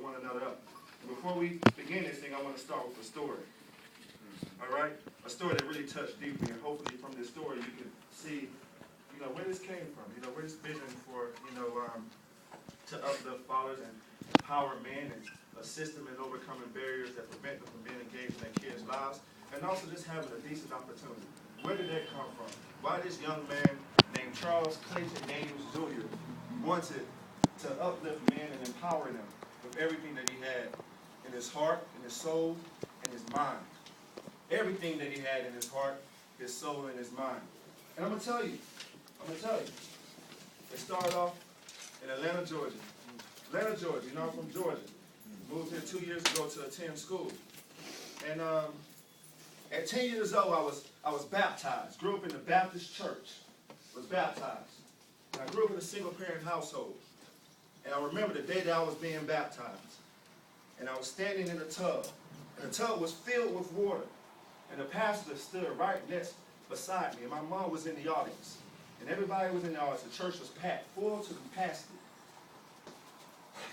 one another up. And before we begin this thing, I want to start with a story. All right? A story that really touched deeply, and hopefully from this story you can see, where this came from. Where this vision for, to uplift fathers and empower men and assist them in overcoming barriers that prevent them from being engaged in their kids' lives, and also just having a decent opportunity. Where did that come from? Why this young man named Charles Clayton Daniels Jr. wanted to uplift men and empower them with everything that he had in his heart, in his soul, and his mind. Everything that he had in his heart, his soul, and his mind. And I'm going to tell you. It started off in Atlanta, Georgia. Atlanta, Georgia. I'm from Georgia. Moved here 2 years ago to attend school. And at 10 years old, I was baptized. Grew up in the Baptist church. Was baptized. And I grew up in a single-parent household. And I remember the day that I was being baptized. And I was standing in a tub. And the tub was filled with water. And the pastor stood right next beside me. And my mom was in the audience. And everybody was in the audience. The church was packed, full to the capacity.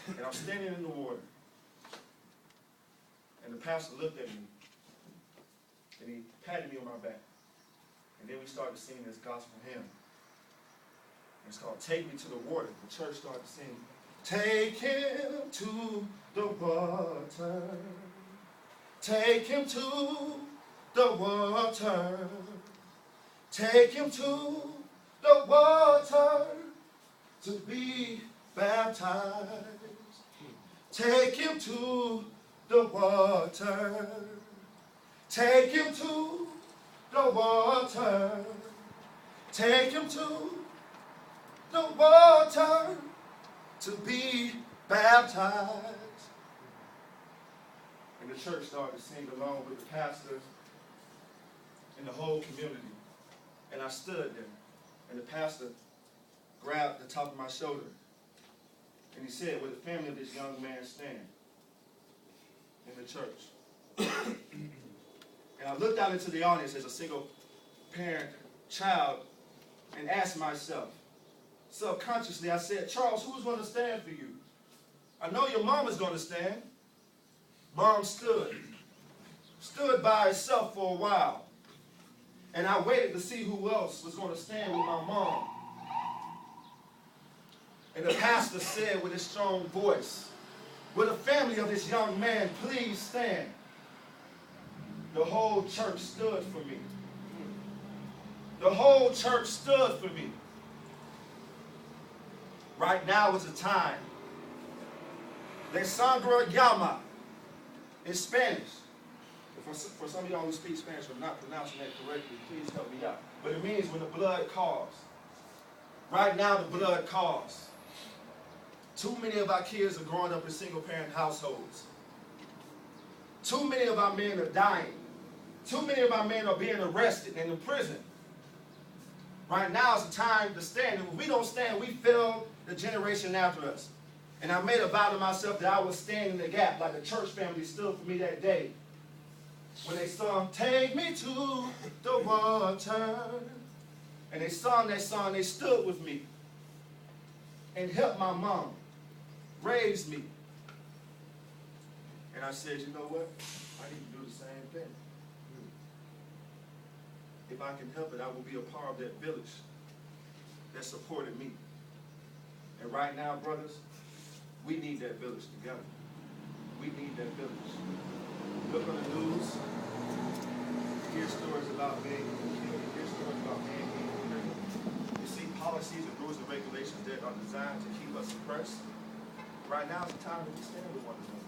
And I'm standing in the water. And the pastor looked at me. And he patted me on my back. And then we started singing this gospel hymn. It's called Take Me to the Water. The church started singing, take him to the water. Take him to the water. Take him to the water to be baptized. Take him to the water. Take him to the water. Take him to the water to be baptized. And the church started to sing along with the pastors and the whole community. And I stood there. And the pastor grabbed the top of my shoulder. And he said, will the family of this young man stand in the church? And I looked out into the audience as a single parent child and asked myself, subconsciously, I said, Charles, who's going to stand for you? I know your mom is going to stand. Mom stood by herself for a while. And I waited to see who else was going to stand with my mom. And the pastor said with his strong voice, will the family of this young man please stand? The whole church stood for me. The whole church stood for me. Right now is the time. Alexandra Llama in Spanish. For some of y'all who speak Spanish or not pronouncing that correctly, please help me out. But it means when the blood calls. Right now the blood calls. Too many of our kids are growing up in single-parent households. Too many of our men are dying. Too many of our men are being arrested and in prison. Right now is the time to stand. And if we don't stand, we fail the generation after us. And I made a vow to myself that I would stand in the gap like the church family stood for me that day. When they sung, take me to the water. And they sung that song, they stood with me. And helped my mom. Raised me. And I said, you know what? I need to do the same thing. If I can help it, I will be a part of that village that supported me. And right now, brothers, we need that village together. We need that village. Look on the news, hear stories about men being killed, hear stories about men being killed. You see policies and rules and regulations that are designed to keep us suppressed. Right now is the time that we stand with one another.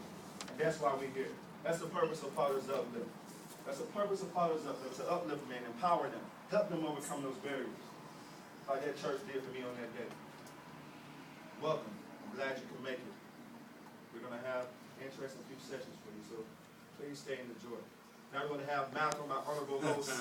And that's why we're here. That's the purpose of Fathers Uplift. That's the purpose of Fathers Uplift, to uplift men, empower them, help them overcome those barriers, like that church did for me on that day. Welcome. I'm glad you can make it. We're going to have interesting few sessions for you, so please stay in the joy. Now we're going to have Malcolm, my honorable host.